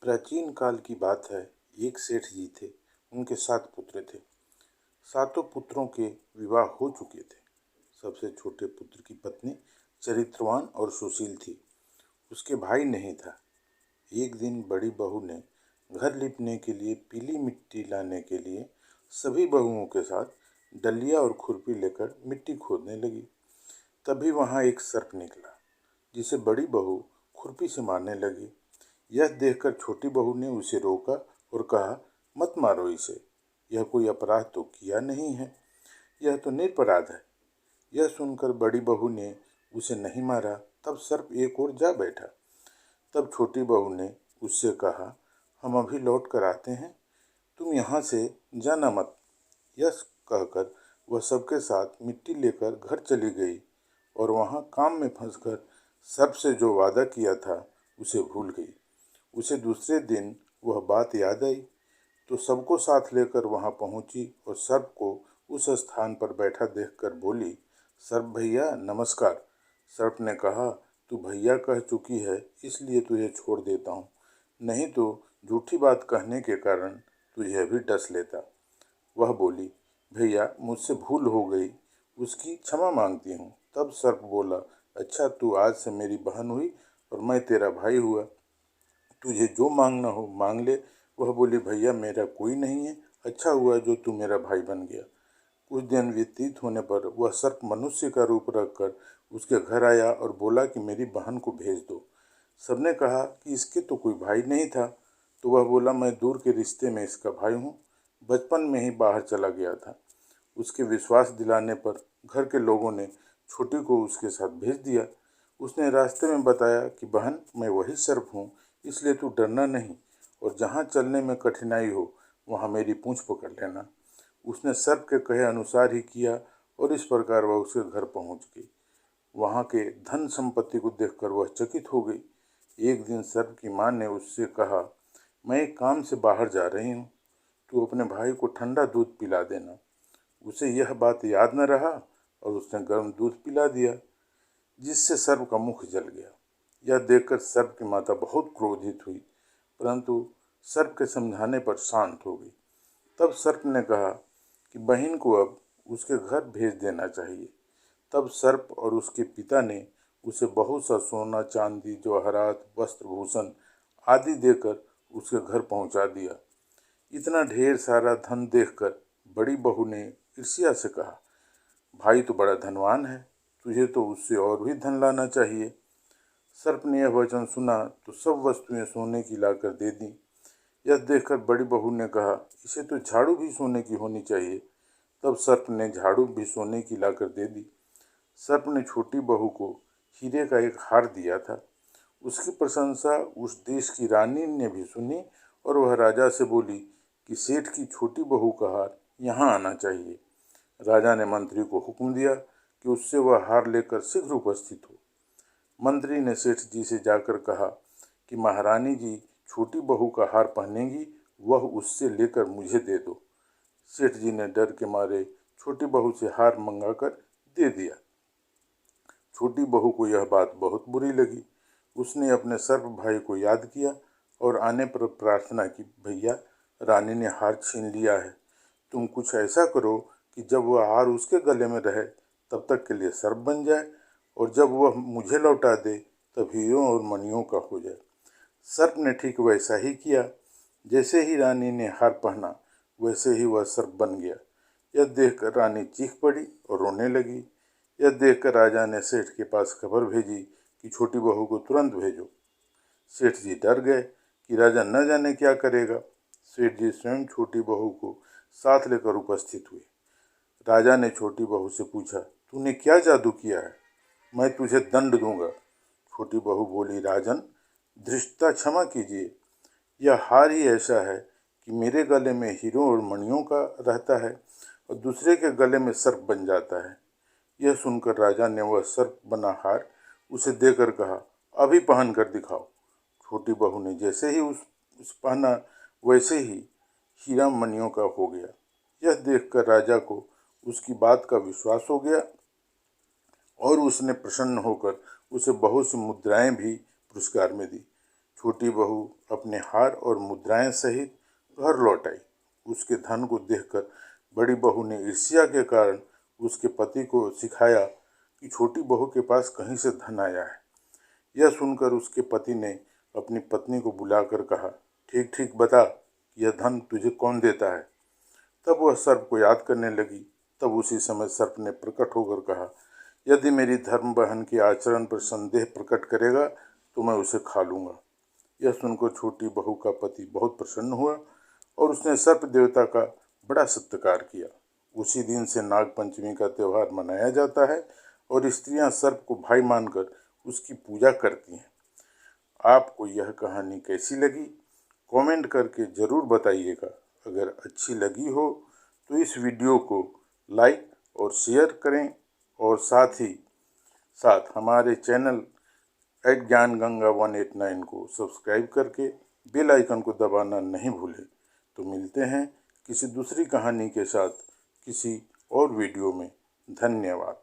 प्राचीन काल की बात है। एक सेठ जी थे। उनके 7 पुत्र थे। सातों पुत्रों के विवाह हो चुके थे। सबसे छोटे पुत्र की पत्नी चरित्रवान और सुशील थी। उसके भाई नहीं था। एक दिन बड़ी बहू ने घर लिपने के लिए पीली मिट्टी लाने के लिए सभी बहुओं के साथ डलिया और खुरपी लेकर मिट्टी खोदने लगी। तभी वहां एक सर्प निकला, जिसे बड़ी बहू खुरपी से मारने लगी। यह देखकर छोटी बहू ने उसे रोका और कहा, मत मारो इसे। यह कोई अपराध तो किया नहीं है। यह तो निरपराध है। यह सुनकर बड़ी बहू ने उसे नहीं मारा। तब सर्प एक ओर जा बैठा। तब छोटी बहू ने उससे कहा, हम अभी लौट कर आते हैं, तुम यहाँ से जाना मत। यह कहकर वह सबके साथ मिट्टी लेकर घर चली गई और वहाँ काम में फंसकर सर्प से जो वादा किया था उसे भूल गई। उसे दूसरे दिन वह बात याद आई, तो सबको साथ लेकर वहां पहुंची और सर्प को उस स्थान पर बैठा देखकर बोली, सर्प भैया नमस्कार। सर्प ने कहा, तू भैया कह चुकी है इसलिए तुझे छोड़ देता हूँ, नहीं तो झूठी बात कहने के कारण तुझे भी डस लेता। वह बोली, भैया मुझसे भूल हो गई, उसकी क्षमा मांगती हूँ। तब सर्प बोला, अच्छा तू आज से मेरी बहन हुई और मैं तेरा भाई हुआ, तुझे जो मांगना हो मांग ले। वह बोली, भैया मेरा कोई नहीं है, अच्छा हुआ जो तू मेरा भाई बन गया। कुछ दिन व्यतीत होने पर वह सर्प मनुष्य का रूप रखकर उसके घर आया और बोला कि मेरी बहन को भेज दो। सबने कहा कि इसके तो कोई भाई नहीं था। तो वह बोला, मैं दूर के रिश्ते में इसका भाई हूँ, बचपन में ही बाहर चला गया था। उसके विश्वास दिलाने पर घर के लोगों ने छोटी को उसके साथ भेज दिया। उसने रास्ते में बताया कि बहन मैं वही सर्प हूँ, इसलिए तू डरना नहीं और जहाँ चलने में कठिनाई हो वहाँ मेरी पूँछ पकड़ लेना। उसने सर्प के कहे अनुसार ही किया और इस प्रकार वह उसके घर पहुँच गई। वहाँ के धन संपत्ति को देखकर वह चकित हो गई। एक दिन सर्प की माँ ने उससे कहा, मैं एक काम से बाहर जा रही हूँ, तू अपने भाई को ठंडा दूध पिला देना। उसे यह बात याद न रहा और उसने गर्म दूध पिला दिया, जिससे सर्प का मुख जल गया। यह देखकर सर्प की माता बहुत क्रोधित हुई, परंतु सर्प के समझाने पर शांत हो गई। तब सर्प ने कहा कि बहन को अब उसके घर भेज देना चाहिए। तब सर्प और उसके पिता ने उसे बहुत सा सोना चांदी जवाहरात वस्त्र भूषण आदि देकर उसके घर पहुंचा दिया। इतना ढेर सारा धन देखकर बड़ी बहू ने ईर्ष्या से कहा, भाई तो बड़ा धनवान है, तुझे तो उससे और भी धन लाना चाहिए। सर्प ने यह वचन सुना तो सब वस्तुएं सोने की लाकर दे दी। यह देखकर बड़ी बहू ने कहा, इसे तो झाड़ू भी सोने की होनी चाहिए। तब सर्प ने झाड़ू भी सोने की लाकर दे दी। सर्प ने छोटी बहू को हीरे का एक हार दिया था। उसकी प्रशंसा उस देश की रानी ने भी सुनी और वह राजा से बोली कि सेठ की छोटी बहू का हार यहाँ आना चाहिए। राजा ने मंत्री को हुक्म दिया कि उससे वह हार लेकर शीघ्र उपस्थित हो। मंत्री ने सेठ जी से जाकर कहा कि महारानी जी छोटी बहू का हार पहनेंगी, वह उससे लेकर मुझे दे दो। सेठ जी ने डर के मारे छोटी बहू से हार मंगाकर दे दिया। छोटी बहू को यह बात बहुत बुरी लगी। उसने अपने सर्प भाई को याद किया और आने पर प्रार्थना की, भैया रानी ने हार छीन लिया है, तुम कुछ ऐसा करो कि जब वह हार उसके गले में रहे तब तक के लिए सर्प बन जाए और जब वह मुझे लौटा दे तब हीरों और मणियों का हो जाए। सर्प ने ठीक वैसा ही किया। जैसे ही रानी ने हार पहना वैसे ही वह सर्प बन गया। यह देखकर रानी चीख पड़ी और रोने लगी। यह देखकर राजा ने सेठ के पास खबर भेजी कि छोटी बहू को तुरंत भेजो। सेठ जी डर गए कि राजा न जाने क्या करेगा। सेठ जी स्वयं छोटी बहू को साथ लेकर उपस्थित हुए। राजा ने छोटी बहू से पूछा, तूने क्या जादू किया है, मैं तुझे दंड दूंगा। छोटी बहू बोली, राजन धृष्टता क्षमा कीजिए, यह हार ही ऐसा है कि मेरे गले में हीरों और मणियों का रहता है और दूसरे के गले में सर्प बन जाता है। यह सुनकर राजा ने वह सर्प बना हार उसे देकर कहा, अभी पहन कर दिखाओ। छोटी बहू ने जैसे ही उस पहना वैसे ही हीरा मणियों का हो गया। यह देखकर राजा को उसकी बात का विश्वास हो गया और उसने प्रसन्न होकर उसे बहुत सी मुद्राएं भी पुरस्कार में दी। छोटी बहू अपने हार और मुद्राएं सहित घर लौट आई। उसके धन को देखकर बड़ी बहू ने ईर्ष्या के कारण उसके पति को सिखाया कि छोटी बहू के पास कहीं से धन आया है। यह सुनकर उसके पति ने अपनी पत्नी को बुलाकर कहा, ठीक ठीक बता, यह धन तुझे कौन देता है। तब वह सर्प को याद करने लगी। तब उसी समय सर्प ने प्रकट होकर कहा, यदि मेरी धर्म बहन के आचरण पर संदेह प्रकट करेगा तो मैं उसे खा लूँगा। यह सुनकर छोटी बहू का पति बहुत प्रसन्न हुआ और उसने सर्प देवता का बड़ा सत्कार किया। उसी दिन से नाग पंचमी का त्यौहार मनाया जाता है और स्त्रियां सर्प को भाई मानकर उसकी पूजा करती हैं। आपको यह कहानी कैसी लगी, कमेंट करके ज़रूर बताइएगा। अगर अच्छी लगी हो तो इस वीडियो को लाइक और शेयर करें और साथ ही साथ हमारे चैनल @ज्ञानगंगा 189 को सब्सक्राइब करके बेल आइकन को दबाना नहीं भूलें। तो मिलते हैं किसी दूसरी कहानी के साथ किसी और वीडियो में। धन्यवाद।